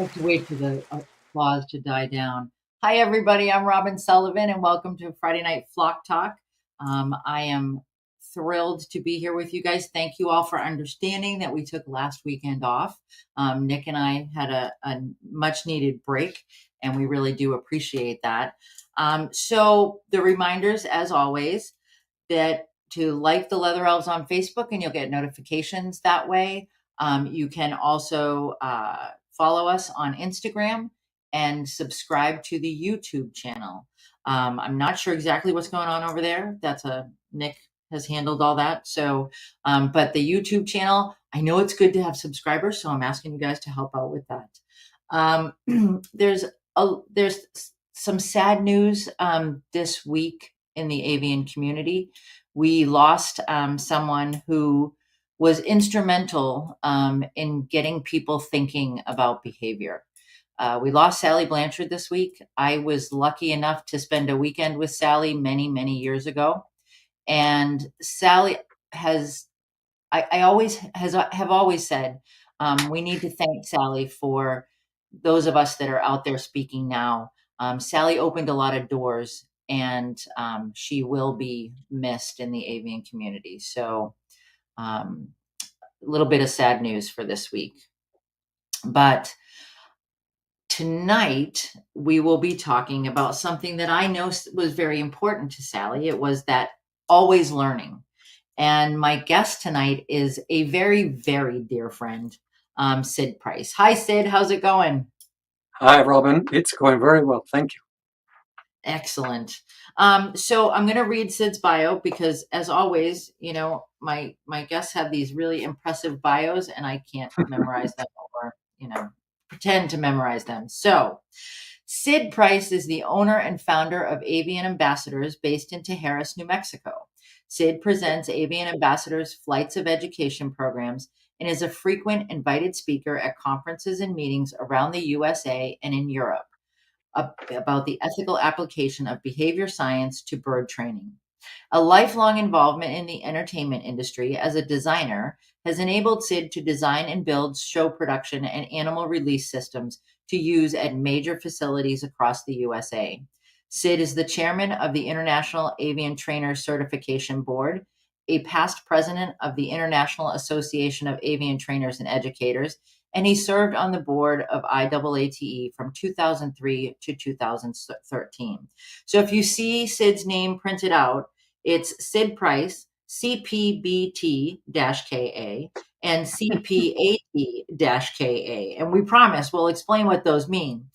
have to wait for the applause to die down. Hi, everybody. I'm Robin Sullivan, and welcome to Friday Night Flock Talk. I am thrilled to be here with you guys. Thank you all for understanding that we took last weekend off. Nick and I had a much needed break, and we really do appreciate that. So, the reminders, as always, that to like the Leather Elves on Facebook, and you'll get notifications that way. You can also follow us on Instagram and subscribe to the YouTube channel. I'm not sure exactly what's going on over there. Nick has handled all that. So, but the YouTube channel, I know it's good to have subscribers, so I'm asking you guys to help out with that. There's some sad news this week in the avian community. We lost someone who was instrumental in getting people thinking about behavior. We lost Sally Blanchard this week. I was lucky enough to spend a weekend with Sally many, many years ago. And Sally I have always said, we need to thank Sally for those of us that are out there speaking now. Sally opened a lot of doors, and she will be missed in the avian community. So, a little bit of sad news for this week. But tonight, we will be talking about something that I know was very important to Sally. It was that always learning. And my guest tonight is a very, very dear friend, Sid Price. Hi, Sid. How's it going? Hi, Robin. It's going very well. Thank you. Excellent. So I'm going to read Sid's bio because, as always, my guests have these really impressive bios, and I can't memorize them or pretend to memorize them. So, Sid Price is the owner and founder of Avian Ambassadors, based in Tijeras, New Mexico. Sid presents Avian Ambassadors flights of education programs and is a frequent invited speaker at conferences and meetings around the USA and in Europe about the ethical application of behavior science to bird training. A lifelong involvement in the entertainment industry as a designer has enabled Sid to design and build show production and animal release systems to use at major facilities across the USA. Sid is the chairman of the International Avian Trainers Certification Board, a past president of the International Association of Avian Trainers and Educators, and he served on the board of IAATE from 2003 to 2013. So if you see Sid's name printed out, it's Sid Price, CPBT-KA, and CPAT-KA. And we promise we'll explain what those mean.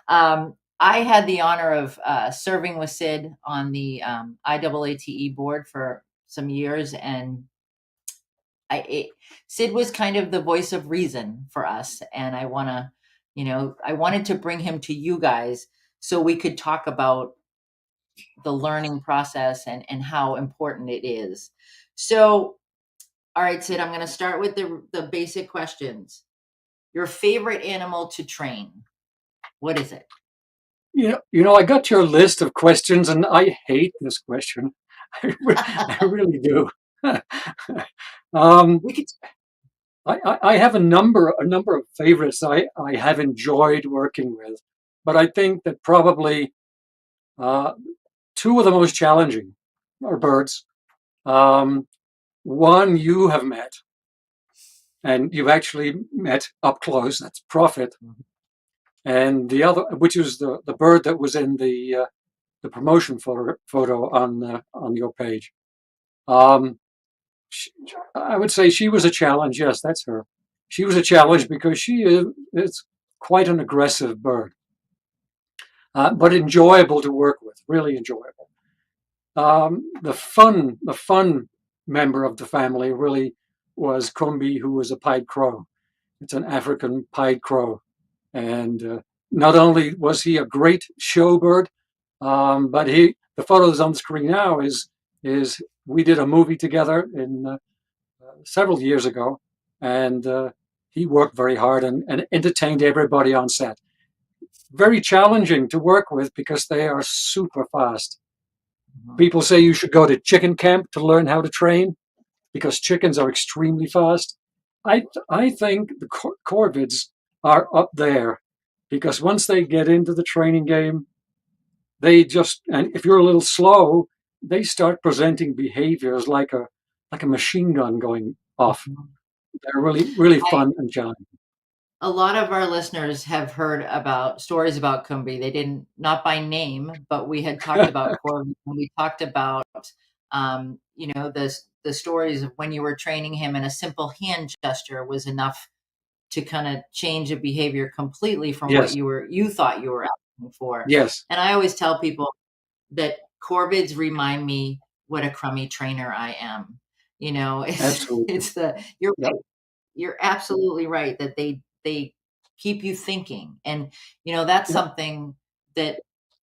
I had the honor of serving with Sid on the IAATE board for some years, and Sid was kind of the voice of reason for us. And I wanted to bring him to you guys so we could talk about the learning process and how important it is. So, all right, Sid, I'm going to start with the basic questions. Your favorite animal to train, what is it? I got your list of questions, and I hate this question. I really do. We could. I have a number of favorites I have enjoyed working with, but I think that probably two of the most challenging are birds. One you have met, and you've actually met up close. That's Prophet. And the other, which is the bird that was in the promotion photo on your page. I would say she was a challenge. Yes, that's her. She was a challenge because she is quite an aggressive bird, but enjoyable to work with. Really enjoyable. The fun member of the family really was Kumbi, who was a pied crow. It's an African pied crow. And not only was he a great show bird, but the photos on the screen now is we did a movie together in several years ago, and he worked very hard and entertained everybody on set. Very challenging to work with because they are super fast. People say you should go to chicken camp to learn how to train because chickens are extremely fast. I think the corvids are up there because once they get into the training game, and if you're a little slow, they start presenting behaviors like a machine gun going off. Mhm. They're really, really fun and challenging. A lot of our listeners have heard about stories about Kumbi. They didn't, not by name, but we had talked about Corby. And we talked about, the stories of when you were training him, and a simple hand gesture was enough to kind of change a behavior completely from what Yes, you thought you were asking for. yes, And I always tell people that corvids remind me what a crummy trainer I am. absolutely. It's you're Yep, you're absolutely right that they keep you thinking. And that's yep, something that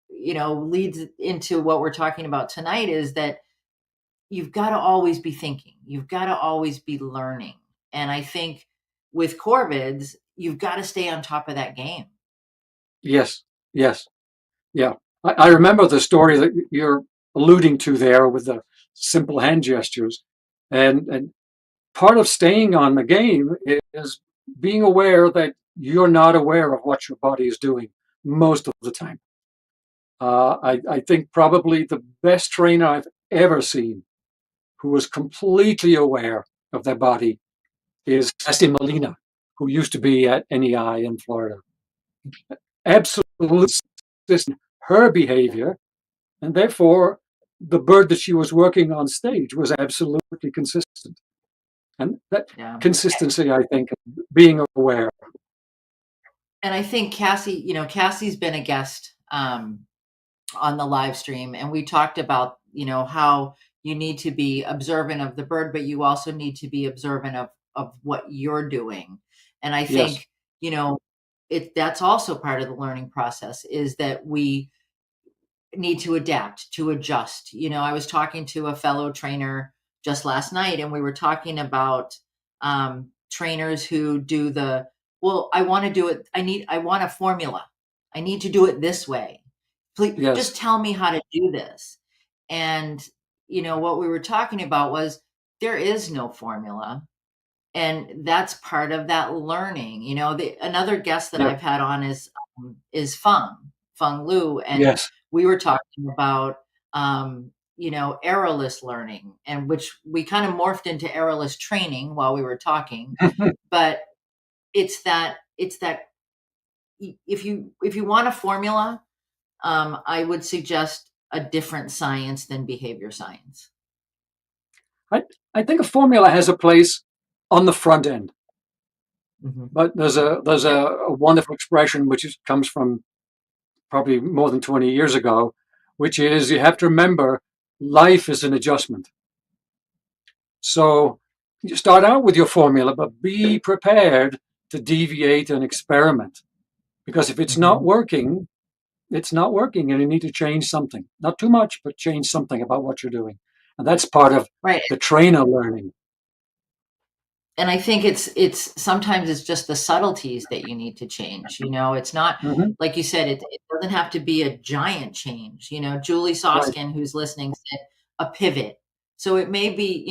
leads into what we're talking about tonight, is that you've got to always be thinking, you've got to always be learning. And I think with corvids, you've got to stay on top of that game. yes, yes, yeah. I remember the story that you're alluding to there with the simple hand gestures, and part of staying on the game is being aware that you're not aware of what your body is doing most of the time. I think probably the best trainer I've ever seen who was completely aware of their body is Ceci Molina, who used to be at NEI in Florida. Absolutely consistent her behavior, and therefore the bird that she was working on stage was absolutely consistent. And that Yeah. consistency, I think, being aware. And I think Cassie's been a guest on the live stream, and we talked about how you need to be observant of the bird, but you also need to be observant of what you're doing. And I Yes, think that's also part of the learning process, is that we need to adapt, to adjust. I was talking to a fellow trainer just last night, and we were talking about trainers who do well, I want to do it. I want a formula. I need to do it this way. Please yes, just tell me how to do this. And, what we were talking about was, there is no formula. And that's part of that learning. Another guest that yeah, I've had on is Feng Lu, and yes. we were talking about errorless learning, and which we kind of morphed into errorless training while we were talking. But it's that if you want a formula, I would suggest a different science than behavior science. I, I think a formula has a place on the front end, Hmm. but there's a wonderful expression comes from probably more than 20 years ago, which is you have to remember life is an adjustment. So you start out with your formula, but be prepared to deviate and experiment. Because if Hmm. it's not working, and you need to change something. Not too much, but change something about what you're doing. And that's part of Right. the trainer learning. And I think it's sometimes it's just the subtleties that you need to change. It's not, Mm-hmm. like you said, it doesn't have to be a giant change. Julie Right. Soskin, who's listening, said a pivot. So it may be,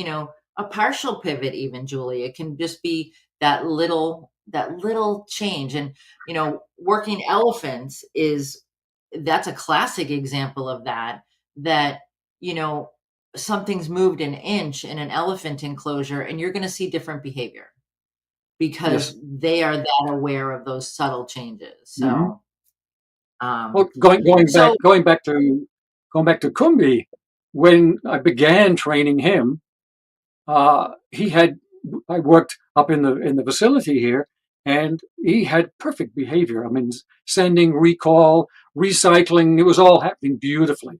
a partial pivot, even, Julie. It can just be that little change. And working elephants that's a classic example of that. That you know something's moved an inch in an elephant enclosure, and you're going to see different behavior, Yes. because they are that aware of those subtle changes. Mm-hmm. So, Well, um, going back so going back to Kumbi, when I began training him, he had I worked up in the facility here, and he had perfect behavior. I mean, sending, recall, recycling, it was all happening beautifully.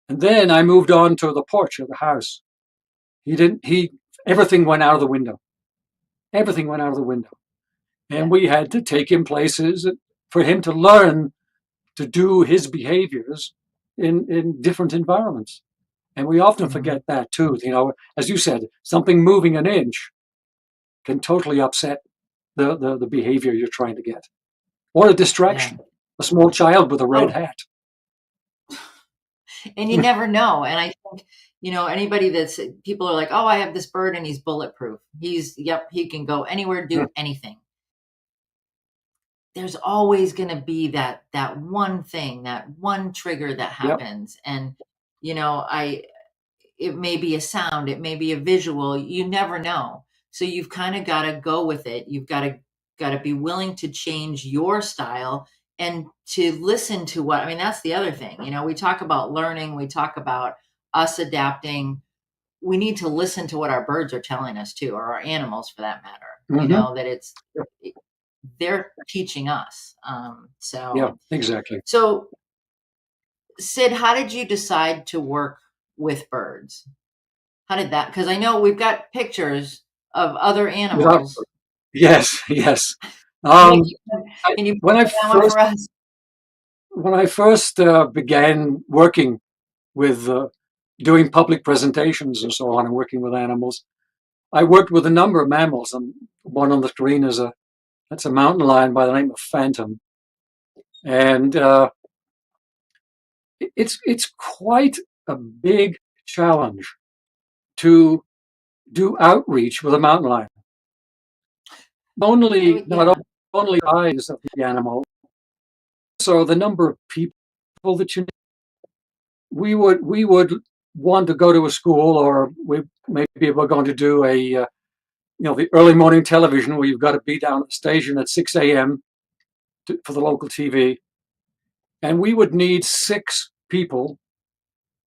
And then I moved on to the porch of the house. He didn't. He Everything went out of the window. Everything went out of the window, and yeah. we had to take him places for him to learn to do his behaviors in different environments. And we often Mhm. forget that too. As you said, something moving an inch can totally upset the behavior you're trying to get, or a Yeah. distraction. A small child with a red Oh, hat. and you never know. And I think, anybody that's people are like, oh, I have this bird and he's bulletproof. He can go anywhere, do anything. there's always going to be that one thing, that one trigger that Yep. happens. And I it may be a sound, it may be a visual, you never know. So you've kind of got to go with it. You've got to be willing to change your style and to listen to what, I mean, that's the other thing. We talk about learning, we talk about us adapting. We need to listen to what our birds are telling us too, or our animals for that matter. Hmm. That they're teaching us. Yeah, So exactly. so Sid, how did you decide to work with birds? How did that? Because I know we've got pictures of other Without, animals. yes, yes. Yeah, Um, can you when I put that one first for us? began working with doing public presentations and so on, and working with animals, I worked with a number of mammals. And one on the screen is a mountain lion by the name of Phantom, and it's quite a big challenge to do outreach with a mountain lion. Not Yeah, only the size of the animal, so the number of people that you we would want to go to a school, or maybe we're going to do the early morning television where you've got to be down at the station at 6 a.m. For the local TV, and we would need 6 people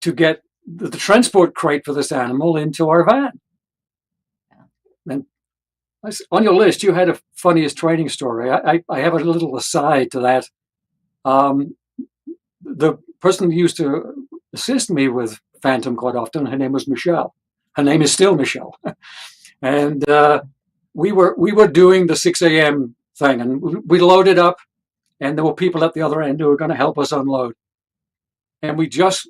to get the transport crate for this animal into our van. And on your list, you had a funniest training story. I have a little aside to that. Um, the person who used to assist me with Phantom quite often, her name was Michelle. Her name is still Michelle, and we were doing the 6 a.m. thing, and we loaded up, and there were people at the other end who were going to help us unload, and we just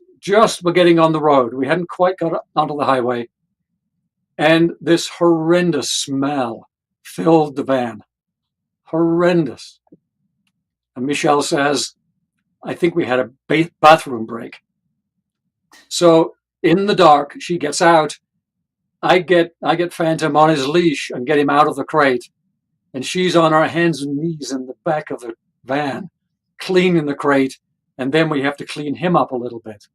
were getting on the road. We hadn't quite got onto the highway, and this horrendous smell filled the van. Horrendous. And Michelle says, I think we had a bathroom break. So in the dark, she gets out. I get Phantom on his leash and get him out of the crate. And she's on her hands and knees in the back of the van, cleaning the crate. And then we have to clean him up a little bit.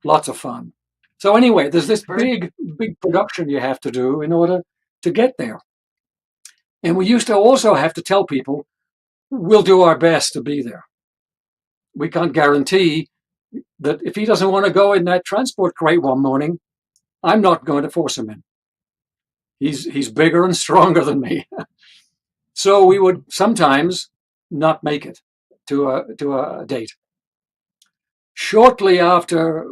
Lots of fun. So anyway, there's this bird. big production you have to do in order to get there. And we used to also have to tell people, we'll do our best to be there. We can't guarantee that if he doesn't want to go in that transport crate one morning, I'm not going to force him in. He's bigger and stronger than me. So we would sometimes not make it to a date. Shortly after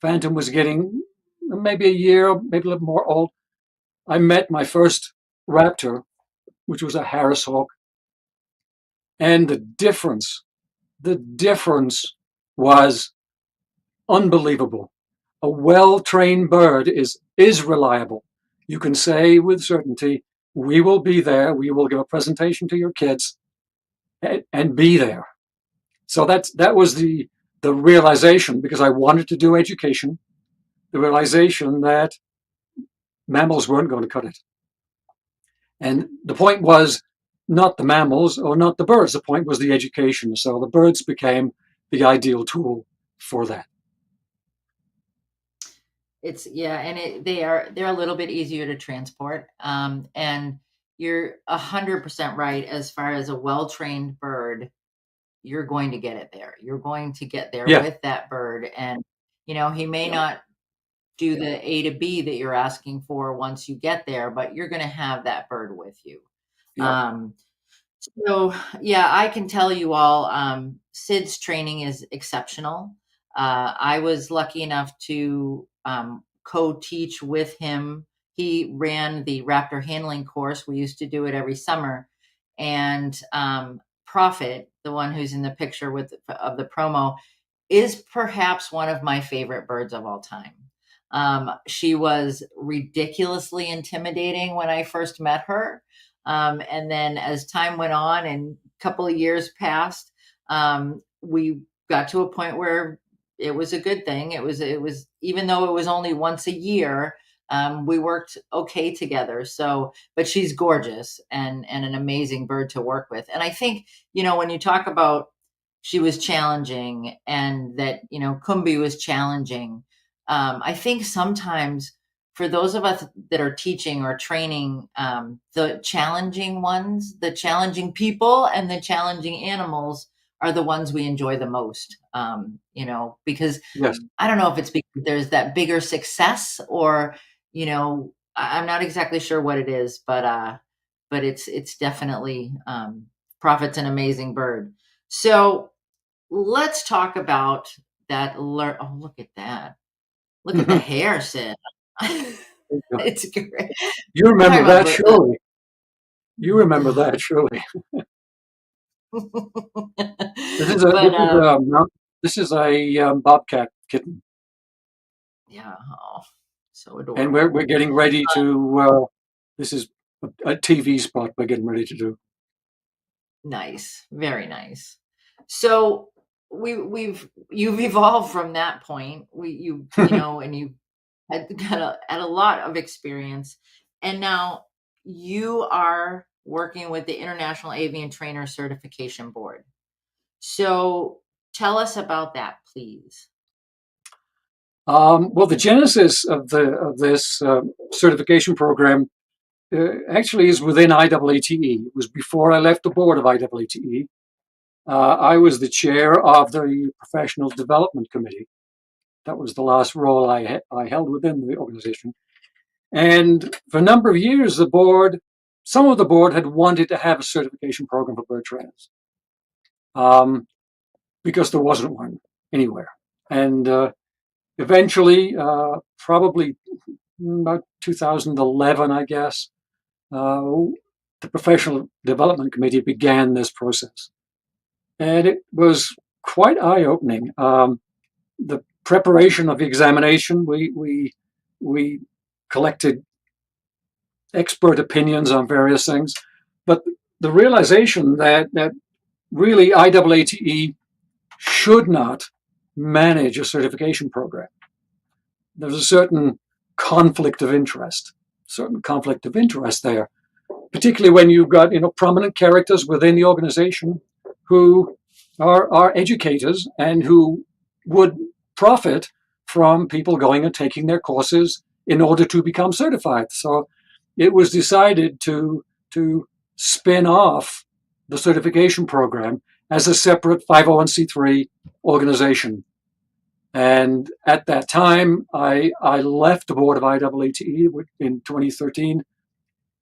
Phantom was getting maybe a year, maybe a little more old, I met my first raptor, which was a Harris hawk, and the difference was unbelievable. A well-trained bird is reliable. You can say with certainty, we will be there. We will give a presentation to your kids, and be there. So that was the realization, because I wanted to do education. The realization that mammals weren't going to cut it, and the point was not the mammals or not the birds. The point was the education. So the birds became the ideal tool for that. It's yeah, and they're a little bit easier to transport. And you're 100% right. As far as a well-trained bird, you're going to get it there. You're going to get there Yeah, with that bird, and he may not do the A to B that you're asking for once you get there, but you're going to have that bird with you. yeah, Um, so yeah, I can tell you all, Sid's training is exceptional. I was lucky enough to co-teach with him. He ran the raptor handling course. We used to do it every summer, and Prophet, the one who's in the picture of the promo, is perhaps one of my favorite birds of all time. She was ridiculously intimidating when I first met her. And then as time went on and a couple of years passed, we got to a point where it was a good thing. It was even though it was only once a year, we worked okay together. So, but she's gorgeous and an amazing bird to work with. And I think, when you talk about she was challenging and that, Kumbi was challenging, I think sometimes for those of us that are teaching or training, the challenging ones, the challenging people and the challenging animals are the ones we enjoy the most. Because Yes. I don't know if it's because there's that bigger success or, I'm not exactly sure what it is, but it's definitely, Prophet's an amazing bird. So let's talk about that. Oh, look at that. Look at the hair, Sid. It's great. You We're talking remember about that, surely. You remember that, surely. This is a but this is a bobcat kitten, yeah, oh, so and adorable. we're getting ready to. This is a TV spot we're getting ready to do. Nice, very nice. So you've evolved from that point. And you had a lot of experience, and now you are working with the International Avian Trainer Certification Board. So tell us about that, please. Well, the genesis of this certification program actually is within IAATE. It was before I left the board of IAATE. I was the chair of the Professional Development Committee. That was the last role I held within the organization. And for a number of years, some of the board had wanted to have a certification program for bird trainers because there wasn't one anywhere. And eventually, probably about 2011, I guess, the Professional Development Committee began this process. And it was quite eye-opening. The preparation of the examination, we collected expert opinions on various things, but the realization that really IAATE should not manage a certification program. There's a certain conflict of interest there, particularly when you've got prominent characters within the organization who are educators and who would profit from people going and taking their courses in order to become certified. So it was decided to spin off the certification program as a separate 501c3 organization. And at that time, I left the board of IAATE in 2013,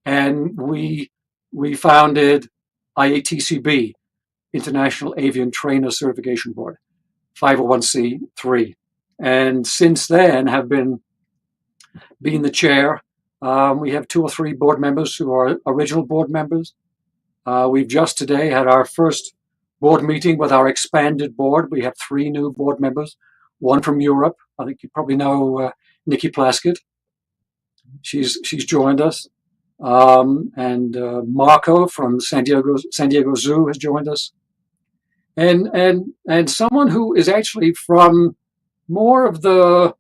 and we founded IATCB, International Avian Trainer Certification Board, 501c3, and since then have been being the chair. We have 2 or 3 board members who are original board members. We've just today had our first board meeting with our expanded board. We have 3 new board members, one from Europe. I think you probably know Nikki Plaskett. She's joined us. And Marco from San Diego Zoo has joined us. And someone who is actually from more of the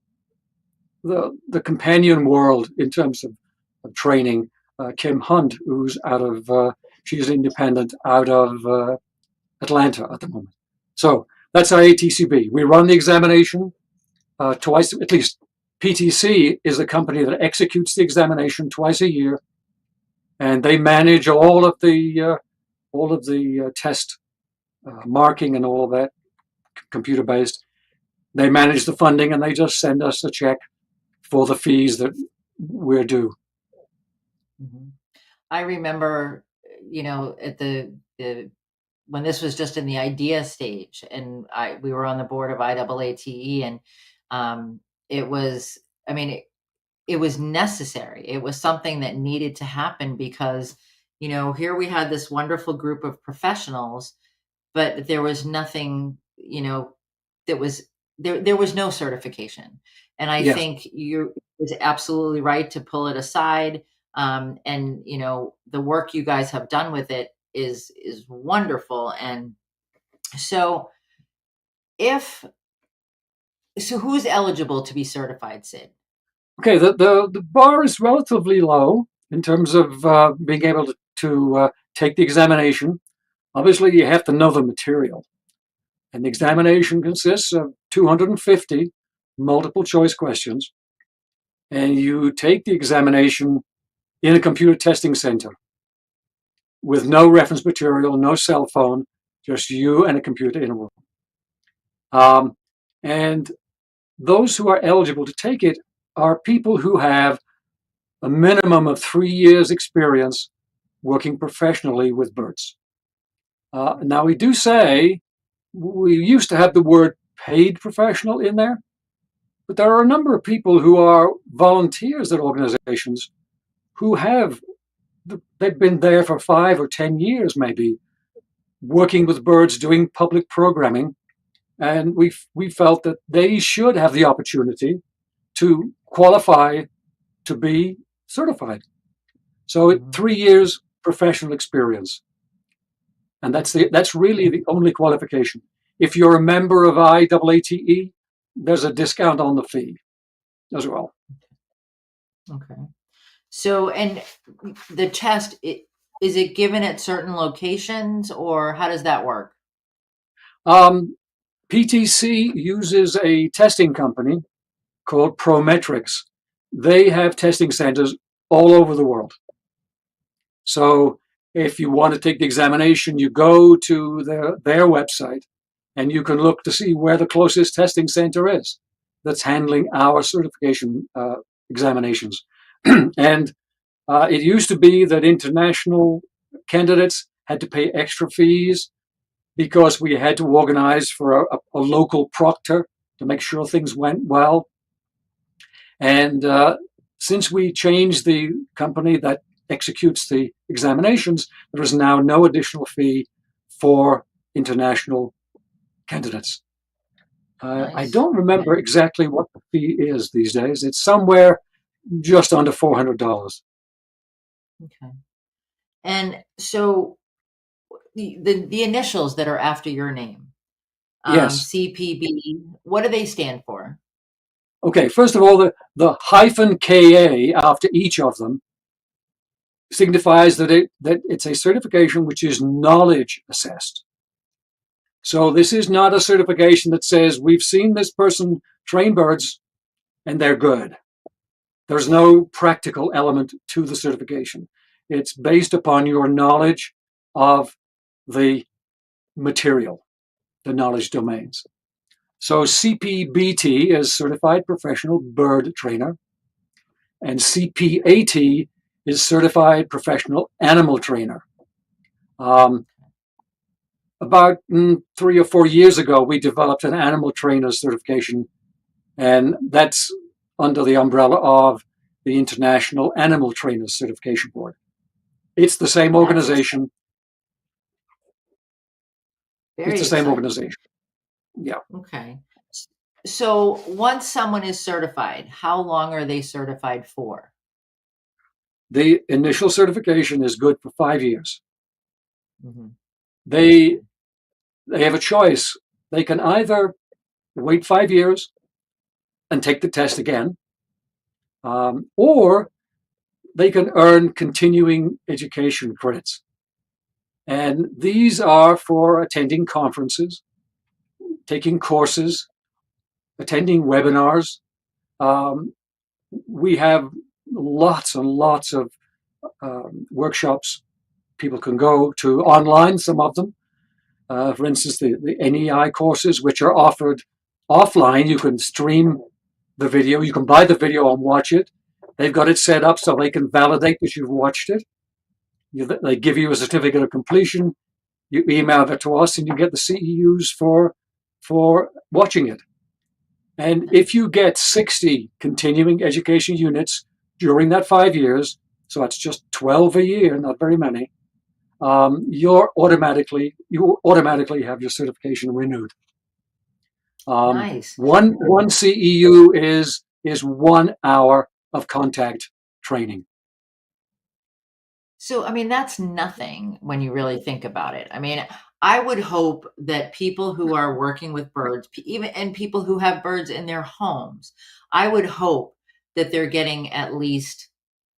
companion world in terms of training, Kim Hunt, who's she's independent out of Atlanta at the moment. So that's IATCB. We run the examination twice, at least. PTC is the company that executes the examination twice a year, and they manage all of the test marking and all of that, computer based. They manage the funding, and they just send us a check for the fees that we're due. Mm-hmm. I remember, at the when this was just in the idea stage, and we were on the board of IAATE, and it was, I mean, it was necessary. It was something that needed to happen because, here we had this wonderful group of professionals, but there was nothing, that was there was no certification. And I Yes. think you was absolutely right to pull it aside. And the work you guys have done with it is wonderful. And so if so who's eligible to be certified, Sid? Okay, the bar is relatively low in terms of being able to take the examination. Obviously, you have to know the material. And the examination consists of 250 multiple choice questions. And you take the examination in a computer testing center with no reference material, no cell phone, just you and a computer in a room. And those who are eligible to take it are people who have a minimum of 3 years experience working professionally with birds. Now, we do say we used to have the word paid professional in there, but there are a number of people who are volunteers at organizations who they've been there for 5 or 10 years, maybe, working with birds, doing public programming. And we felt that they should have the opportunity to qualify to be certified. So 3 years professional experience. And that's really the only qualification. If you're a member of IAATE, there's a discount on the fee as well. Okay. So, and the test, is it given at certain locations, or how does that work? PTC uses a testing company called Prometrics. They have testing centers all over the world. So if you want to take the examination, you go to their website and you can look to see where the closest testing center is that's handling our certification examinations. And it used to be that international candidates had to pay extra fees because we had to organize for a local proctor to make sure things went well. And since we changed the company that executes the examinations, there is now no additional fee for international candidates. Nice. I don't remember exactly what the fee is these days. It's somewhere just under $400. Okay. And so the initials that are after your name, Yes. CPB, what do they stand for? Okay, first of all, the hyphen KA after each of them signifies that it's a certification which is knowledge assessed. So this is not a certification that says we've seen this person train birds and they're good. There's no practical element to the certification. It's based upon your knowledge of the material, the knowledge domains. So CPBT is Certified Professional Bird Trainer, and CPAT is Certified Professional Animal Trainer. About 3 or 4 years ago, we developed an animal trainer certification, and that's under the umbrella of the International Animal Trainers Certification Board. It's the same organization. Very It's the same exciting. organization. Yeah. Okay. So once someone is certified, how long are they certified for? The initial certification is good for 5 years. Mm-hmm. They have a choice. They can either wait 5 years and take the test again, or they can earn continuing education credits. And these are for attending conferences, taking courses, attending webinars. We have lots and lots of workshops people can go to online, some of them. For instance, the NEI courses, which are offered offline. You can stream the video. You can buy the video and watch it. They've got it set up so they can validate that you've watched it. They give you a certificate of completion. You email that to us and you get the CEUs for watching it. And if you get 60 continuing education units during that 5 years, so that's just 12 a year, not very many, you automatically have your certification renewed. Nice. One CEU is 1 hour of contact training. So, I mean, that's nothing when you really think about it. I mean, I would hope that people who are working with birds, even and people who have birds in their homes, I would hope that they're getting at least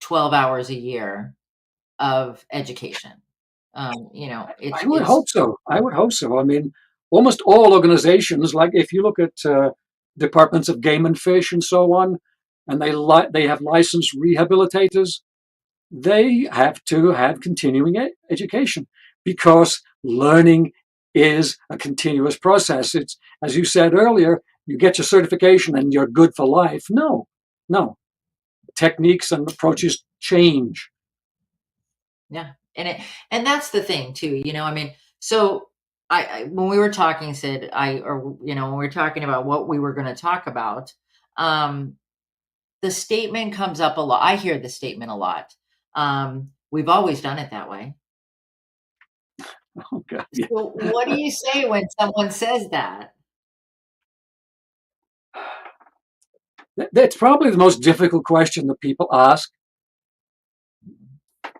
12 hours a year of education. I would It's hope so. I would hope so. I mean, almost all organizations, like if you look at departments of game and fish and so on, and they have licensed rehabilitators, they have to have continuing education because learning is a continuous process. It's, as you said earlier, you get your certification and you're good for life. No, no. Techniques and approaches change. Yeah. And that's the thing too, I mean, so when we were talking, Sid, when we were talking about what we were going to talk about, um, the statement comes up a lot. I hear the statement a lot. We've always done it that way. Oh, God, yeah. So what do you say when someone says that? That's probably the most difficult question that people ask.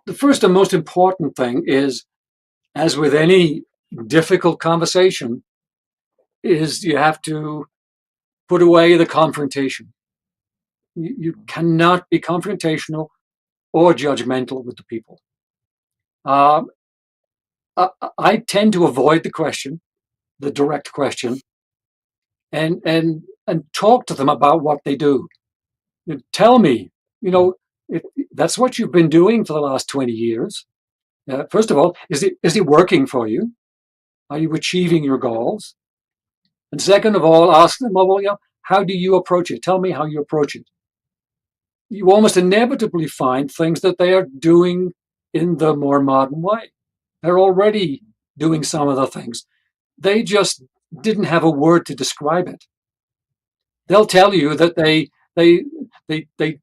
The first and most important thing is, as with any difficult conversation, is you have to put away the confrontation. You cannot be confrontational or judgmental with the people. Um, I tend to avoid the question, the direct question, and talk to them about what they do. Tell me, you know, if that's what you've been doing for the last 20 years. First of all, is it working for you? Are you achieving your goals? And second of all, ask them, well, how do you approach it? Tell me how you approach it. You almost inevitably find things that they are doing in the more modern way. They're already doing some of the things. They just didn't have a word to describe it. They'll tell you that they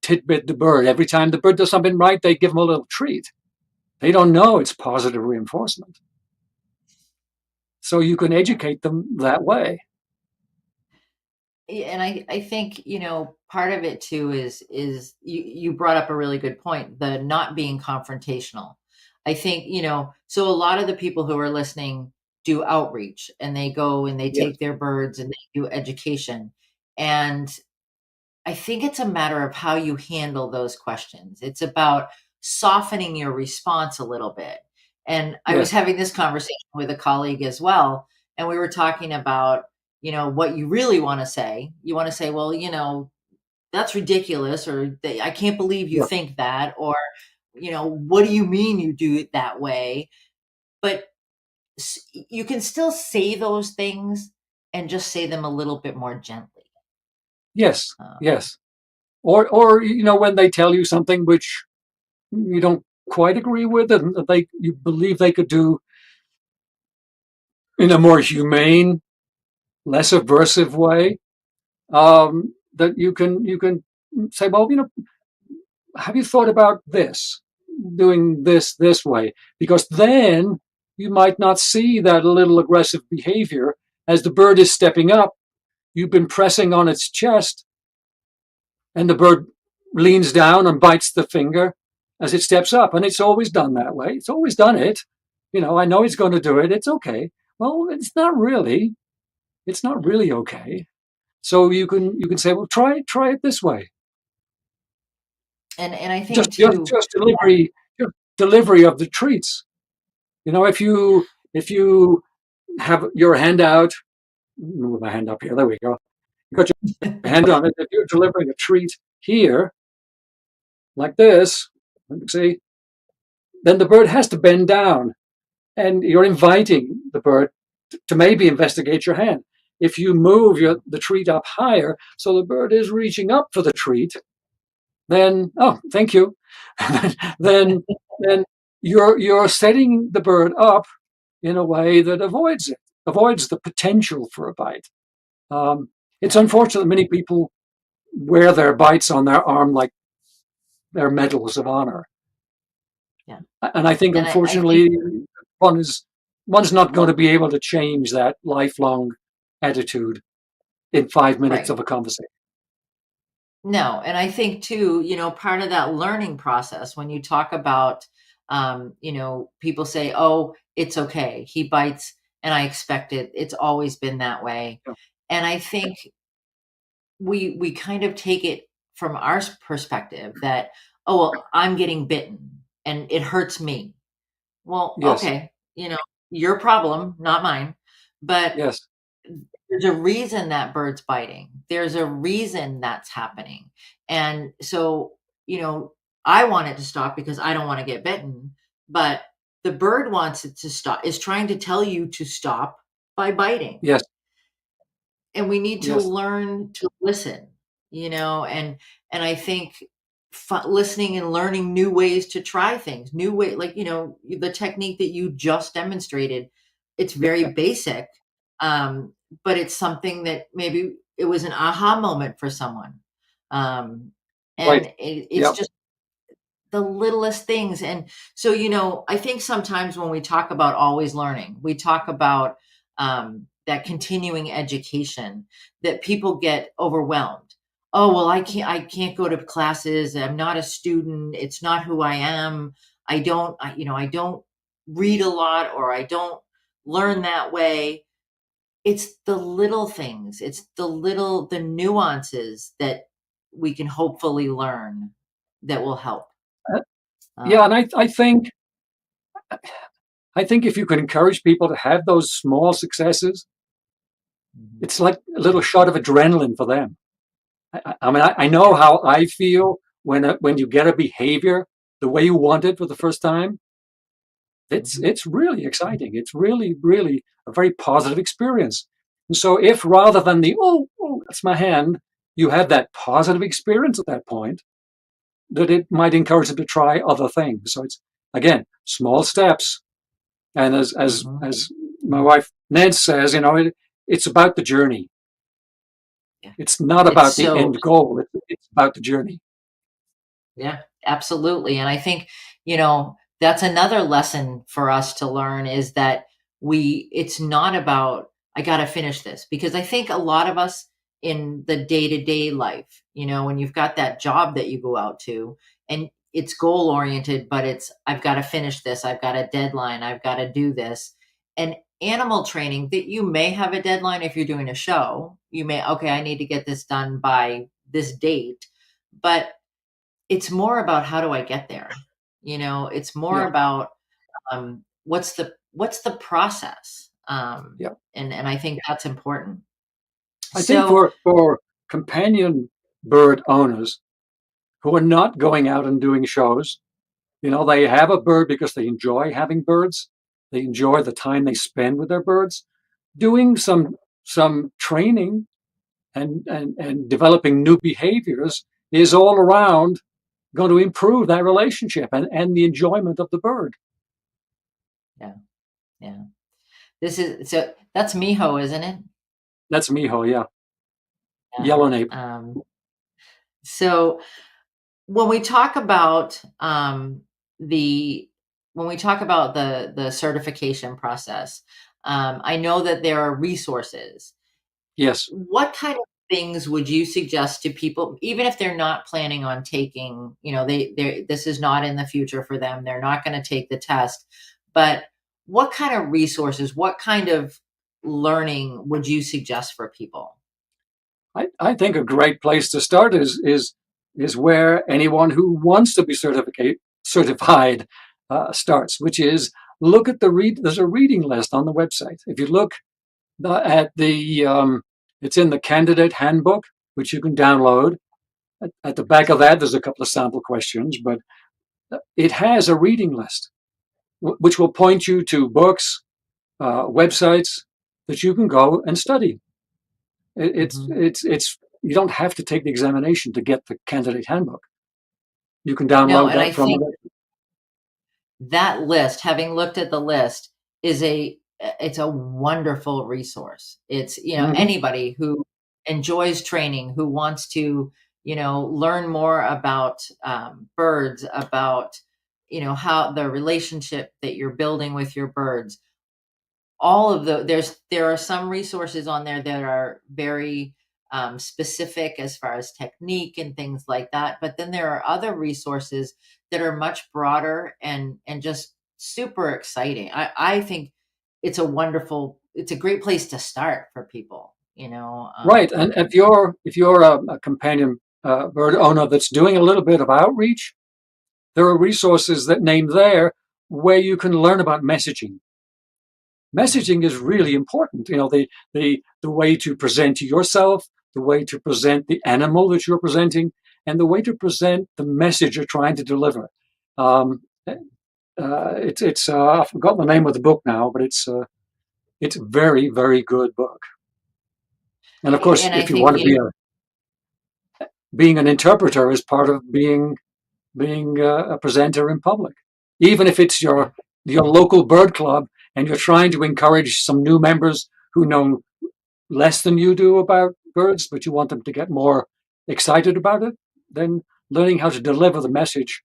tidbit the bird. Every time the bird does something right, they give them a little treat. They don't know it's positive reinforcement. So you can educate them that way. And I think, part of it too is you brought up a really good point, the not being confrontational. I think, so a lot of the people who are listening do outreach and they go and they Yes, take their birds and they do education. And I think it's a matter of how you handle those questions. It's about softening your response a little bit. And I was yes, having this conversation with a colleague as well, and we were talking about, what you really want to say. You want to say, well, that's ridiculous, or I can't believe you yeah, think that, or, what do you mean you do it that way? But you can still say those things and just say them a little bit more gently. yes, Um, yes. Or when they tell you something which you don't quite agree with, and you believe they could do in a more humane, less aversive way, that you can say, well, have you thought about this, doing this way? Because then you might not see that little aggressive behavior as the bird is stepping up. You've been pressing on its chest, and the bird leans down and bites the finger as it steps up. And it's always done that way. It's always done it. I know it's going to do it. It's okay. Well, it's not really. It's not really okay. So you can say, well, try it this way. and I Just think just too, just delivery just delivery of the treats. If you have your hand out, move my hand up here. There we go. You got your hand on it. If you're delivering a treat here, like this, let me see, then the bird has to bend down, and you're inviting the bird to maybe investigate your hand. If you move the treat up higher, so the bird is reaching up for the treat, then thank you. then then you're setting the bird up in a way that avoids the potential for a bite. It's yeah, unfortunate that many people wear their bites on their arm like they're medals of honor. yeah, And I think, and I think unfortunately, one is one's not going to be able to change that lifelong attitude in 5 minutes right. of a conversation. No, and I think too, part of that learning process when you talk about, people say, "Oh, it's okay. He bites, and I expect it. It's always been that way." Yeah. And I think we kind of take it from our perspective that, oh, well, I'm getting bitten and it hurts me. Well, Yes. okay, your problem, not mine. But Yes. there's a reason that bird's biting. There's a reason that's happening. And so, I want it to stop because I don't want to get bitten, but the bird wants it to stop, is trying to tell you to stop by biting. Yes. And we need to Yes. learn to listen, and I think listening and learning new ways to try things, new way, like, the technique that you just demonstrated, it's very basic, um, but it's something that maybe it was an aha moment for someone. Um, Right. and it's Yep. just the littlest things. And so, I think sometimes when we talk about always learning, we talk about that continuing education, that people get overwhelmed. Oh, well, I can't go to classes. I'm not a student. It's not who I am. I don't read a lot, or I don't learn that way. It's the little things. It's the nuances that we can hopefully learn that will help. Uh, yeah, and Um, I think if you could encourage people to have those small successes, Mhm. it's like a little shot of adrenaline for them. I know how I feel when you get a behavior the way you want it for the first time. It's Mhm. it's really exciting. It's really, really a very positive experience. And so if rather than the that's my hand, you have that positive experience at that point, that it might encourage them to try other things. So it's again small steps. And as as Mhm. as my wife Ned says, it's about the journey. Yeah. It's not It's about the so end goal. It's about the journey. Yeah, absolutely. And I think, that's another lesson for us to learn, is that it's not about, I got to finish this, because I think a lot of us in the day-to-day life, when you've got that job that you go out to, and it's goal oriented, but it's, I've got to finish this. I've got a deadline. I've got to do this. And animal training, that you may have a deadline. If you're doing a show, okay, I need to get this done by this date, but it's more about, how do I get there? It's more Yeah, about, what's the process? yeah. And I think that's important. I think So for companion bird owners who are not going out and doing shows, they have a bird because they enjoy having birds. They enjoy the time they spend with their birds. Doing some training and developing new behaviors is all around going to improve that relationship and the enjoyment of the bird. yeah, yeah. That's Miho, isn't it? That's Miho, yeah. Yeah. Yellow nape. So when we talk about the when we talk about the certification process, I know that there are resources. Yes. What kind of things would you suggest to people, even if they're not planning on taking, this is not in the future for them, they're not going to take the test, but what kind of resources, what kind of learning would you suggest for people? I think a great place to start is where anyone who wants to be certified starts, which is look at There's a reading list on the website. If you look at it's in the candidate handbook, which you can download. At the back of that, there's a couple of sample questions, but it has a reading list, which will point you to books, websites that you can go and study. Mhm. It's you don't have to take the examination to get the candidate handbook. You can No, download and I that from think it. that list, having looked at the list, it's a wonderful resource. It's, Mm-hmm. anybody who enjoys training, who wants to, learn more about birds, about, how the relationship that you're building with your birds, all of there are some resources on there that are very specific as far as technique and things like that, but then there are other resources that are much broader and just super exciting. I think it's a great place to start for people. Right, and if you're a companion bird owner that's doing a little bit of outreach, there are resources that name there where you can learn about messaging. Messaging is really important. The way to present yourself, the way to present the animal that you're presenting, and the way to present the message you're trying to deliver. It's I've forgotten the name of the book now, but it's a very, very good book. And of course, And I if you think, want to be being an interpreter is part of being a presenter in public, even if it's your local bird club and you're trying to encourage some new members who know less than you do about birds, but you want them to get more excited about it. Then learning how to deliver the message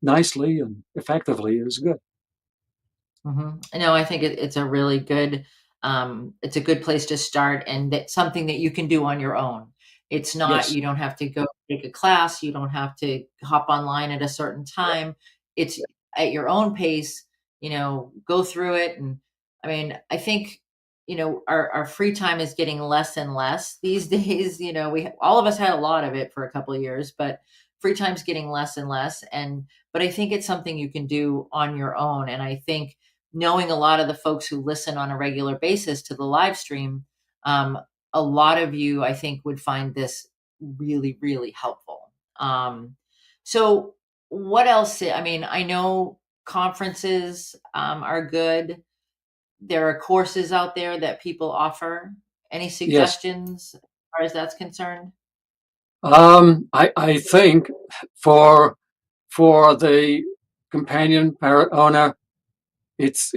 nicely and effectively is good. No, I think it's a really good, it's a good place to start, and that's something that you can do on your own. It's not, Yes, you don't have to go take a class, you don't have to hop online at a certain time. It's at your own pace, go through it. And I mean, I think, our free time is getting less and less these days. We all of us had a lot of it for a couple of years, but free time's getting less and less. But I think it's something you can do on your own. And I think knowing a lot of the folks who listen on a regular basis to the live stream, um, a lot of you, I think, would find this really, really helpful. So, what else? I mean, I know conferences are good. There are courses out there that people offer. Any yes. suggestions as far as that's concerned? I think for for the companion parrot owner, it's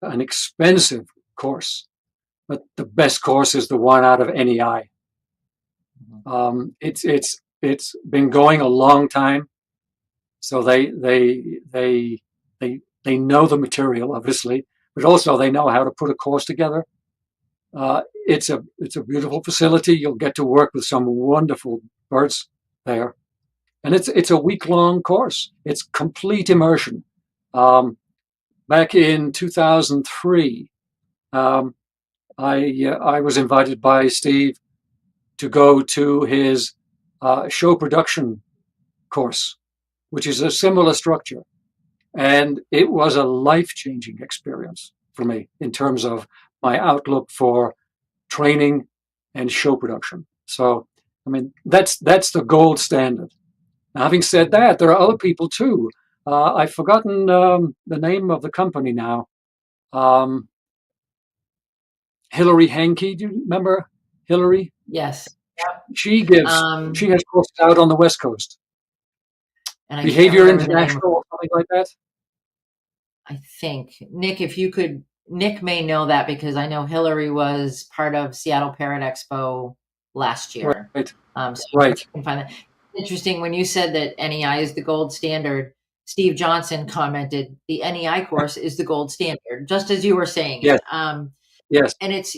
an expensive course, but the best course is the one out of NEI. Mhm. It's been going a long time, so they know the material obviously, but also they know how to put a course together. It's a beautiful facility. You'll get to work with some wonderful birds there, and it's a week long course. It's complete immersion. Um, Back in 2003, um, I was invited by Steve to go to his show production course, which is a similar structure, and it was a life changing experience for me in terms of my outlook for training and show production. So, I mean, that's the gold standard. Now, having said that, there are other people too. I've forgotten the name of the company now. Um, Hillary Hankey, do you remember Hillary? Yes. Yep. She has courses out on the West Coast. And I can't Behavior remember the name. International, something like that. I think Nick, if you could, Nick may know that because I know Hillary was part of Seattle Parrot Expo last year. Right, So right. I can find that interesting. When you said that NEI is the gold standard, Steve Johnson commented the NEI course is the gold standard, just as you were saying it. Yes, yes. And it's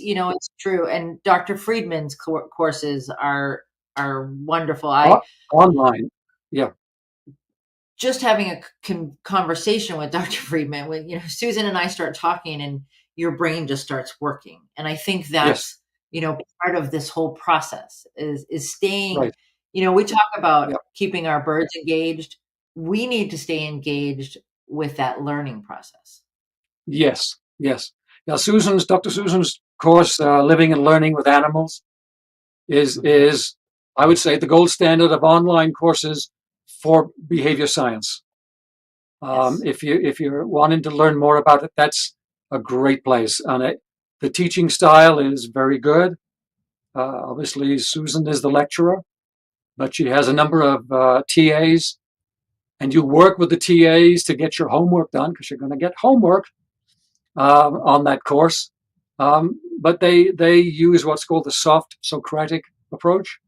true. And Dr. Friedman's courses are wonderful. I Online. Yeah. just having a conversation with Dr. Friedman, when Susan and I start talking, and your brain just starts working. And I think Yes. that's part of this whole process is staying. Right. We talk about Yeah. keeping our birds engaged. We need to stay engaged with that learning process. Yes. Yes. Now, Dr. Susan's course, Living and Learning with Animals, Mhm. is I would say the gold standard of online courses for behavior science. Yes. If you're wanting to learn more about it, that's a great place. And the teaching style is very good. Obviously, Susan is the lecturer, but she has a number of TAs, and you work with the TAs to get your homework done because you're going to get homework on that course. But they use what's called the soft Socratic approach.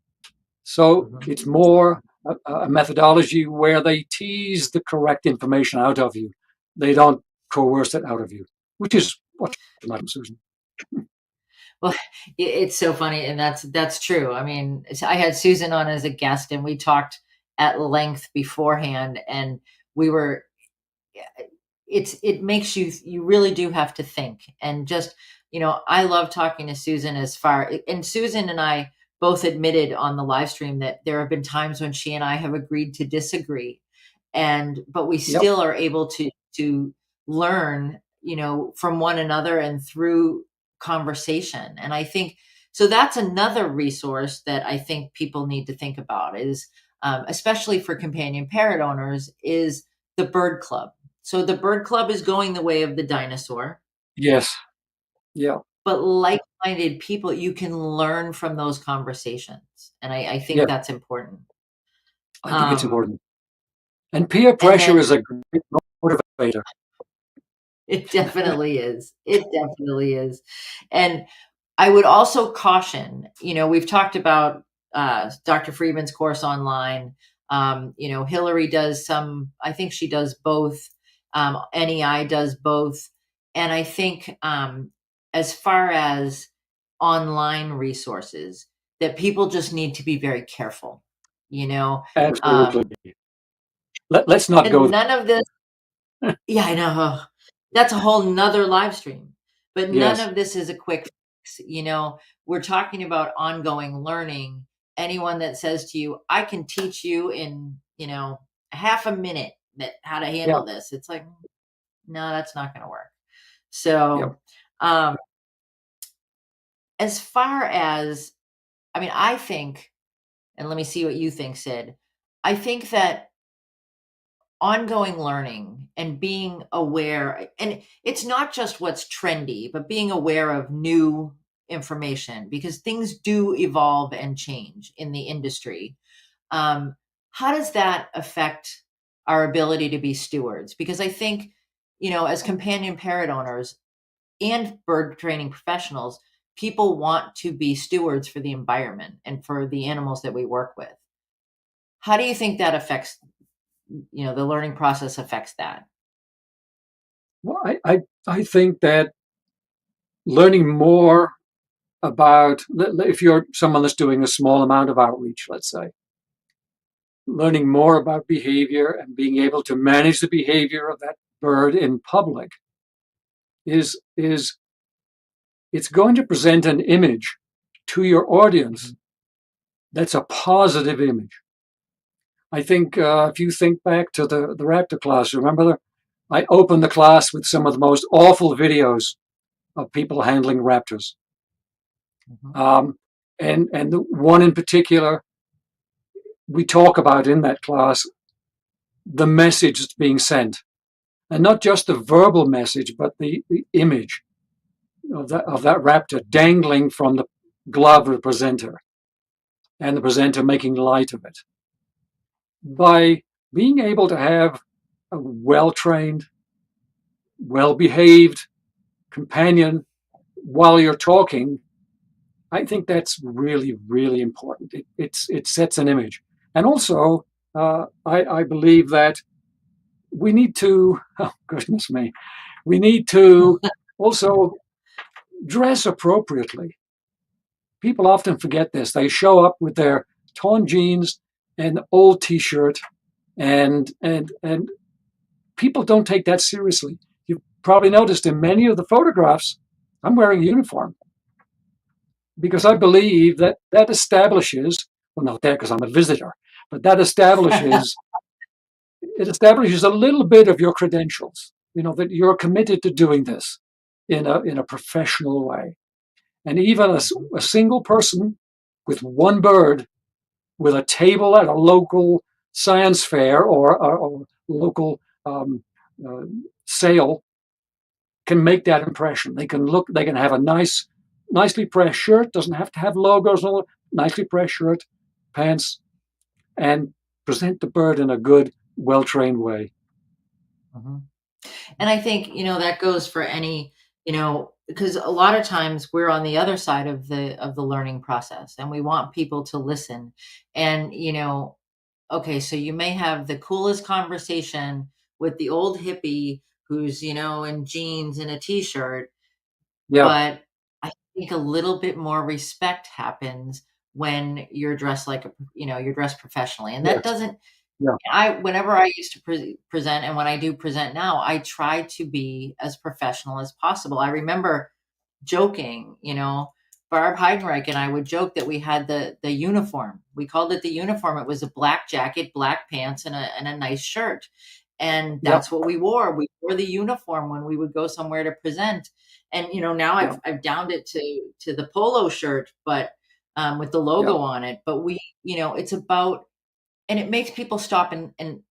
So Mhm. it's more a methodology where they tease the correct information out of you. They don't coerce it out of you, which is what you like, Susan. Well, it's so funny, and that's true. I mean, I had Susan on as a guest, and we talked at length beforehand, and we were. It makes you really do have to think, and just I love talking to Susan as far, and Susan and I. both admitted on the live stream that there have been times when she and I have agreed to disagree, but we Yep. still are able to learn, from one another and through conversation. And I think so. That's another resource that I think people need to think about is, especially for companion parrot owners, is the bird club. So the bird club is going the way of the dinosaur, Yes. Yeah. but like-minded people, you can learn from those conversations. And I think Yeah. that's important. I think it's Um, important. And peer and pressure then is a great motivator. it definitely is. It definitely is. And I would also caution, we've talked about Dr. Friedman's course online. Hillary does some, I think she does both. NEI does both. And I think as far as online resources, that people just need to be very careful, Absolutely. Let's not and go none of this. there. Yeah, I know. That's a whole nother live stream. But none Yes. of this is a quick fix. We're talking about ongoing learning. Anyone that says to you, I can teach you in, half a minute how to Yeah. handle this. It's like, no, that's not going to work. Yep. So, um, as far as, I think, and let me see what you think, Sid. I think that ongoing learning and being aware, and it's not just what's trendy, but being aware of new information, because things do evolve and change in the industry. um, how does that affect our ability to be stewards? Because I think, as companion parrot owners and bird training professionals, people want to be stewards for the environment and for the animals that we work with. How do you think that affects, the learning process affects that? Well, I think that learning more about, if you're someone that's doing a small amount of outreach, let's say, learning more about behavior and being able to manage the behavior of that bird in public is it's going to present an image to your audience that's a positive image. I think if you think back to the raptor class, remember I opened the class with some of the most awful videos of people handling raptors. Mhm. Um, and the one in particular, we talk about in that class the message that's being sent, and not just the verbal message, but the image of that raptor dangling from the glove of the presenter, and the presenter making light of it. By being able to have a well trained, well behaved companion while you're talking, I think that's really, really important. It sets an image. And also, I believe that we need to, oh, goodness me, we need to also dress appropriately. People often forget this. They show up with their torn jeans and old t-shirt, and people don't take that seriously. You've probably noticed in many of the photographs, I'm wearing a uniform because I believe that that establishes, well, not there because I'm a visitor, but that establishes, it establishes a little bit of your credentials, that you're committed to doing this in a professional way. And even Mhm. a single person with one bird with a table at a local science fair or local uh, sale can make that impression. They can have a nicely pressed shirt, doesn't have to have logos on it, nicely pressed shirt, pants, and present the bird in a good, well trained way. Mhm. And I think, that goes for any, because a lot of times we're on the other side of the learning process, and we want people to listen. And, okay, so you may have the coolest conversation with the old hippie who's, in jeans and a t-shirt, Yeah. but I think a little bit more respect happens when you're dressed like you're dressed professionally. And that Yes. doesn't Yeah. whenever I used to present, and when I do present now, I try to be as professional as possible. I remember joking, Barb Heidenreich and I would joke that we had the uniform. We called it the uniform. It was a black jacket, black pants, and a nice shirt. And Yep. that's what we wore. We wore the uniform when we would go somewhere to present. And now Yep. I've downed it to the polo shirt, but with the logo Yep. on it. But it's about, and it makes people stop, and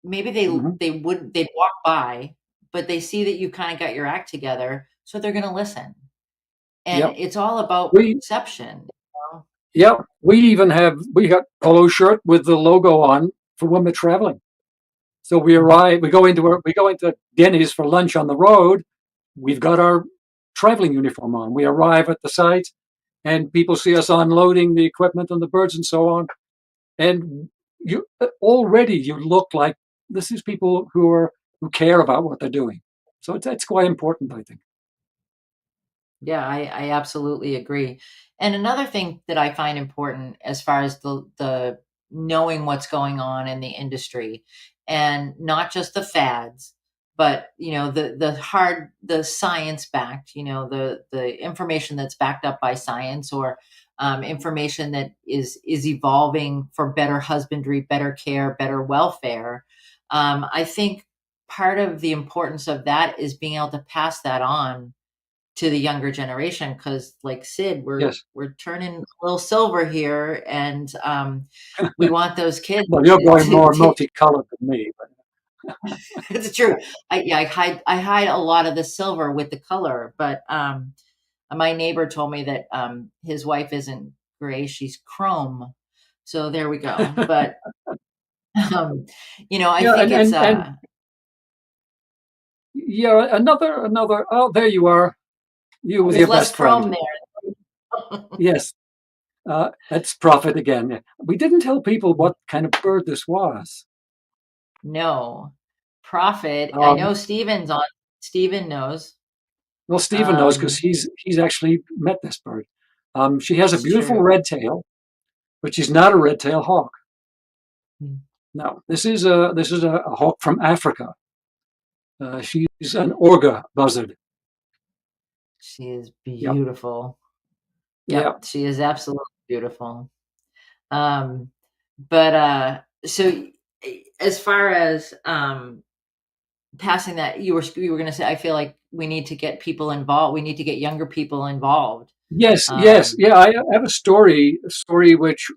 maybe Hmm. they'd walk by, but they see that you kind of got your act together, so they're going to listen. And Yep. it's all about We perception. Yep. We got polo shirt with the logo on for when we're traveling. So we go into Denny's for lunch on the road. We've got our traveling uniform on. We arrive at the site, and people see us unloading the equipment and the birds and so on. And you look like this is people who care about what they're doing. So it's quite important, I think. Yeah, I absolutely agree. And another thing that I find important as far as the knowing what's going on in the industry, and not just the fads, but the science backed, the information that's backed up by science, or information that is evolving for better husbandry, better care, better welfare. I think part of the importance of that is being able to pass that on to the younger generation, because like Sid, we're Yes. we're turning a little silver here, and we want those kids Well, you're going more to multicolored than me, but it's true. I hide a lot of the silver with the color, but my neighbor told me that his wife isn't gray, she's chrome. So there we go. But um I yeah, think it's and yeah, another. Oh, there you are, you with there's your less best friend. chrome there. Yes, that's Prophet again. Yeah. We didn't tell people what kind of bird this was. No. Profit. I Um, know Steven knows. well, Stephen knows because Um, he's actually met this bird. She has a it's beautiful true. red tail, but she's not a red tail hawk. Mm. No, this is a hawk from Africa. She's an orga buzzard. She is Yep. beautiful. Yeah. Yep, she is absolutely beautiful. Um, but so as far as passing that, you were going to say, I feel like we need to get people involved. We need to get younger people involved. Yes. Yes. Um, Yeah. I have a story which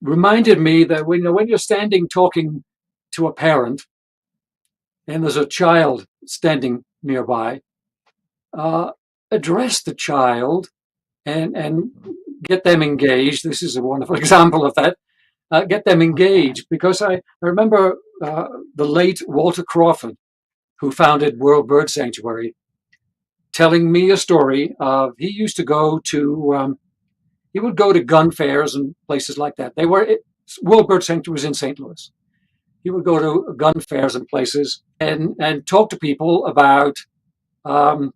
reminded me that when you're standing talking to a parent and there's a child standing nearby, uh, address the child and get them engaged. This is a wonderful example of that. Get them okay. engaged because I remember the late Walter Crawford, who founded World Bird Sanctuary, telling me a story of he would go to gun fairs and places like that. World Bird Sanctuary was in St. Louis. He would go to gun fairs and places and talk to people about um,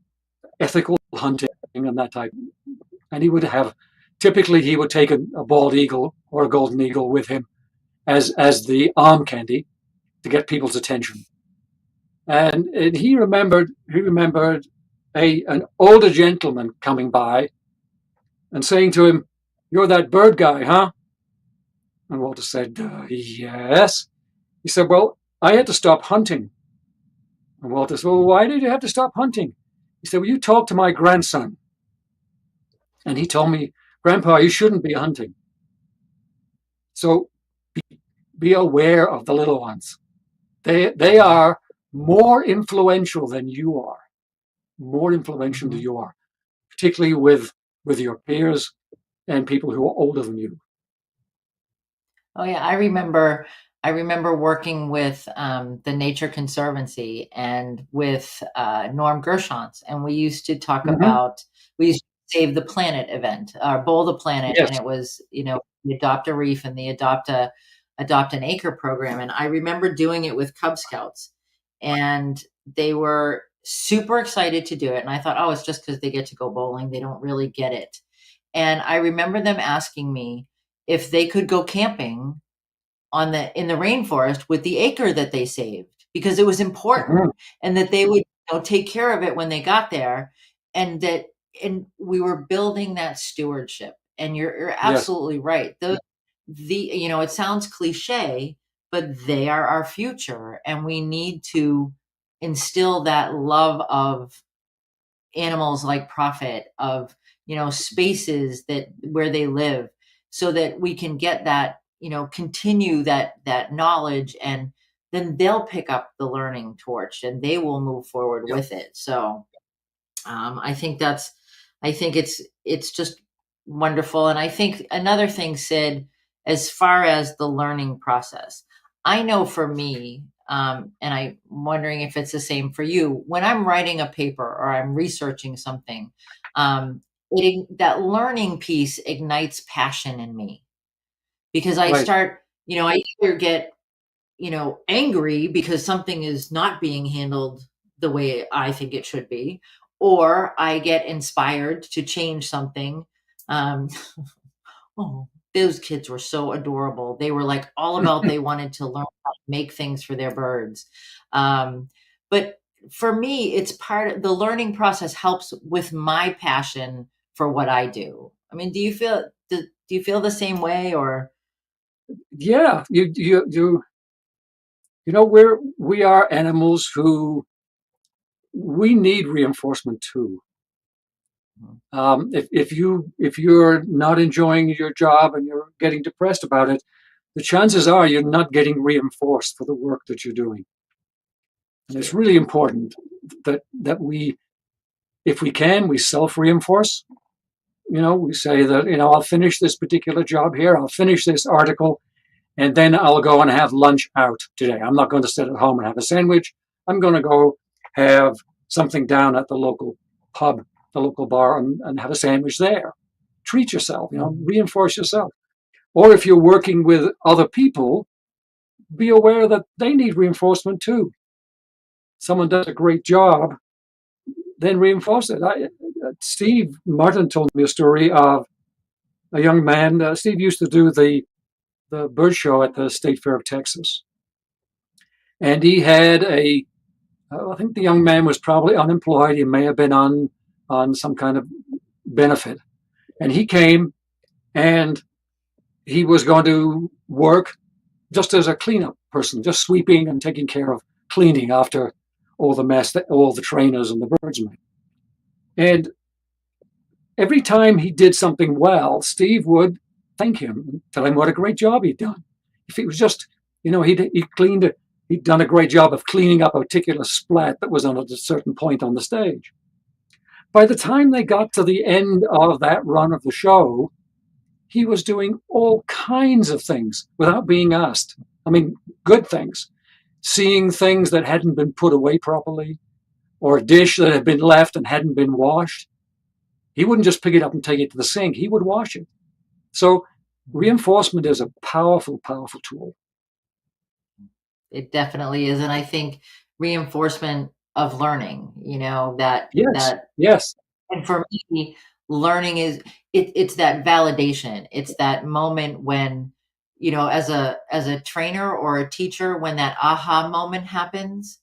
ethical hunting and that type. And he would take a bald eagle or a golden eagle with him as the arm candy to get people's attention. And he remembered an older gentleman coming by and saying to him, "You're that bird guy, huh?" And Walter said, "Yes." He said, "Well, I had to stop hunting." And Walter said, "Well, why did you have to stop hunting?" He said, "Well, you talk to my grandson, and he told me, Grandpa, you shouldn't be hunting. So be aware of the little ones. They Mhm, are more influential than you are, more influential than mhm. you are, particularly with your peers and people who are older than you." Oh yeah, I remember working with the Nature Conservancy and with Norm Gershons, and Mm-hmm. we used to Save the Planet event, or Bowl the Planet, Yes. and it was the Adopt a Reef and the Adopt an Acre program, and I remember doing it with Cub Scouts, and they were super excited to do it, and I thought, oh, it's just because they get to go bowling, they don't really get it, and I remember them asking me if they could go camping in the rainforest with the acre that they saved, because it was important, Mm-hmm. and that they would take care of it when they got there, and that and we were building that stewardship. And you're Yes. absolutely right. It sounds cliche, but they are our future, and we need to instill that love of animals like profit, of spaces that where they live, so that we can get that, continue that knowledge, and then they'll pick up the learning torch and they will move forward Yep. with it. So I think it's just wonderful. And I think another thing, Sid, as far as the learning process, I know for me, and I'm wondering if it's the same for you, when I'm writing a paper or I'm researching something, that learning piece ignites passion in me, because I Right. start, I either get, angry because something is not being handled the way I think it should be, or I get inspired to change something. Um, oh, those kids were so adorable. They were like all about, they wanted to learn how to make things for their birds. Um, but for me, it's part of the learning process, helps with my passion for what I do. I mean, do you feel the same way, or? Yeah. We are animals who we need reinforcement too. If you're not enjoying your job and you're getting depressed about it, the chances are you're not getting reinforced for the work that you're doing. And it's True. really important that we, if we can, we self-reinforce. We say that, I'll finish this particular job here, I'll finish this article, and then I'll go and have lunch out today. I'm not going to sit at home and have a sandwich. I'm going to go have something down at the local pub, the local bar, and have a sandwich there. Treat yourself, reinforce yourself. Or if you're working with other people, be aware that they need reinforcement too. Someone does a great job, then reinforce it. Steve Martin told me a story of a young man. Steve used to do the bird show at the State Fair of Texas, and he had I think the young man was probably unemployed. He may have been on some kind of benefit, and he came and he was going to work just as a cleanup person, just sweeping and taking care of cleaning after all the mess that all the trainers and the birds made. And every time he did something well, Steve would thank him, tell him what a great job he'd done. If it was just, he cleaned it, he'd done a great job of cleaning up a particular splat that was on a certain point on the stage. By the time they got to the end of that run of the show, he was doing all kinds of things without being asked. I mean, good things, seeing things that hadn't been put away properly, or a dish that had been left and hadn't been washed. He wouldn't just pick it up and take it to the sink, he would wash it. So reinforcement is a powerful, powerful tool. It definitely is. And I think reinforcement of learning, Yes, yes, and for me, learning is, it's that validation. It's that moment when, as a trainer or a teacher, when that aha moment happens,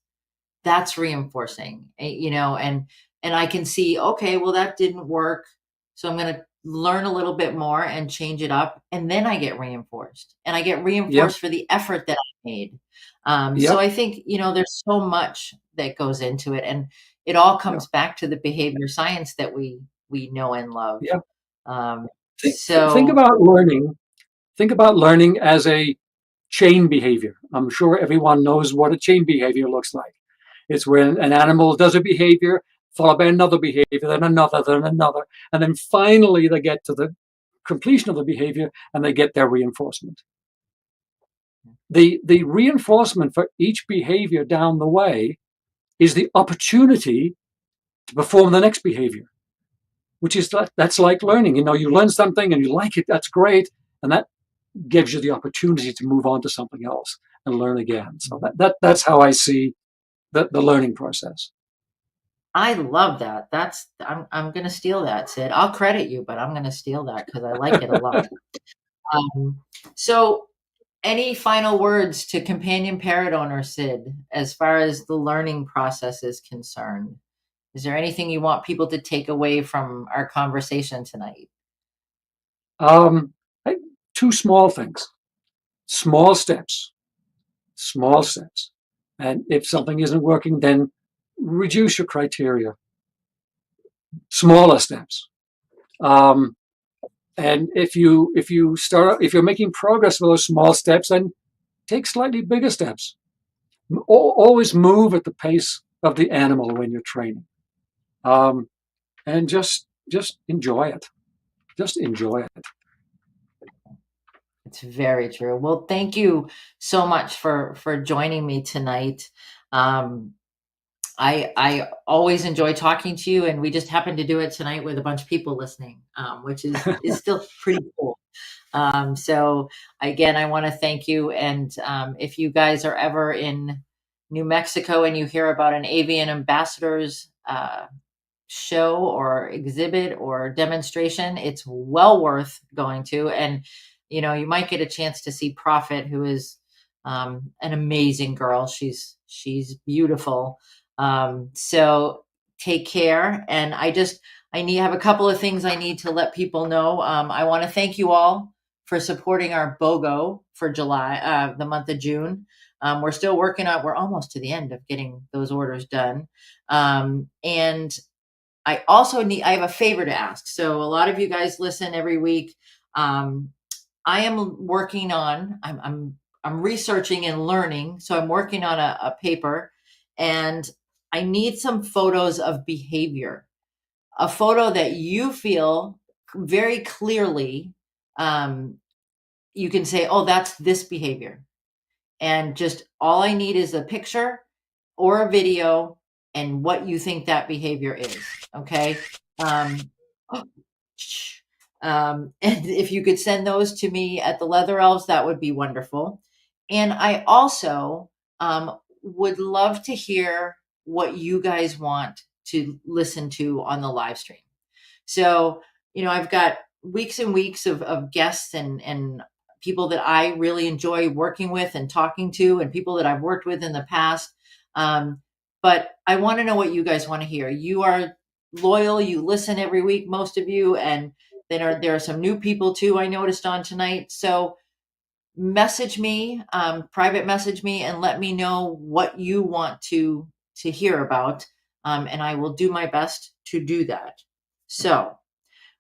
that's reinforcing, and I can see, okay, well, that didn't work, so I'm going to learn a little bit more and change it up, and then I get reinforced, and I get yep, reinforced for the effort that I made. So yep, I think, there's so much that goes into it, and it all yep, comes back to the behavior science that we know and love. yep. um, Think so about learning. Think about learning as a chain behavior. I'm sure everyone knows what a chain behavior looks like. It's when an animal does a behavior, followed by another behavior, then another, and then finally they get to the completion of the behavior and they get their reinforcement. The reinforcement for each behavior down the way is the opportunity to perform the next behavior, which is that's like learning. You learn something and you like it, that's great, and that gives you the opportunity to move on to something else and learn again. So that's how I see the learning process. I love that. I'm going to steal that, Sid. I'll credit you, but I'm going to steal that because I like it a lot. Um, so, any final words to companion parrot owner Sid as far as the learning process is concerned? Is there anything you want people to take away from our conversation tonight? Um, I- Two small things, small steps, small steps. And if something isn't working, then reduce your criteria, smaller steps. Um, and if you're making progress with those small steps, then take slightly bigger steps. Always move at the pace of the animal when you're training, um, and just enjoy it. Just enjoy it. It's very true. Well, thank you so much for joining me tonight. Um, I always enjoy talking to you, and we just happened to do it tonight with a bunch of people listening, which is still pretty cool. So again, I want to thank you. And if you guys are ever in New Mexico and you hear about an avian ambassadors show or exhibit or demonstration, it's well worth going to. And you might get a chance to see Prophet, who is an amazing girl. She's beautiful. So take care. And I have a couple of things I need to let people know. I want to thank you all for supporting our BOGO for July, the month of June. We're still working on. We're almost to the end of getting those orders done. And I have a favor to ask. So a lot of you guys listen every week. I am working on, I'm researching and learning. So I'm working on a paper, and I need some photos of behavior, a photo that you feel very clearly. You can say, oh, that's this behavior. And just all I need is a picture or a video and what you think that behavior is. Okay. Um, and if you could send those to me at the Leather Elves, that would be wonderful. And I also would love to hear what you guys want to listen to on the live stream. So, I've got weeks and weeks of guests and people that I really enjoy working with and talking to, and people that I've worked with in the past. But I want to know what you guys want to hear. You are loyal. You listen every week, most of you. And then there are some new people too, I noticed on tonight. So message me, private message me, and let me know what you want to hear about. And I will do my best to do that. So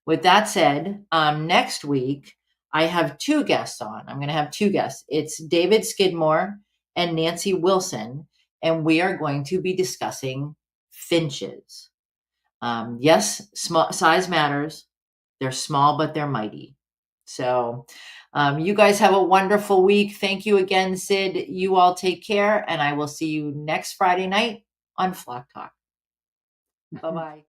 with that said, next week I have two guests on. I'm going to have two guests. It's David Skidmore and Nancy Wilson, and we are going to be discussing finches. Yes, small size matters. They're small, but they're mighty. So, you guys have a wonderful week. Thank you again, Sid. You all take care, and I will see you next Friday night on Flock Talk. Bye bye.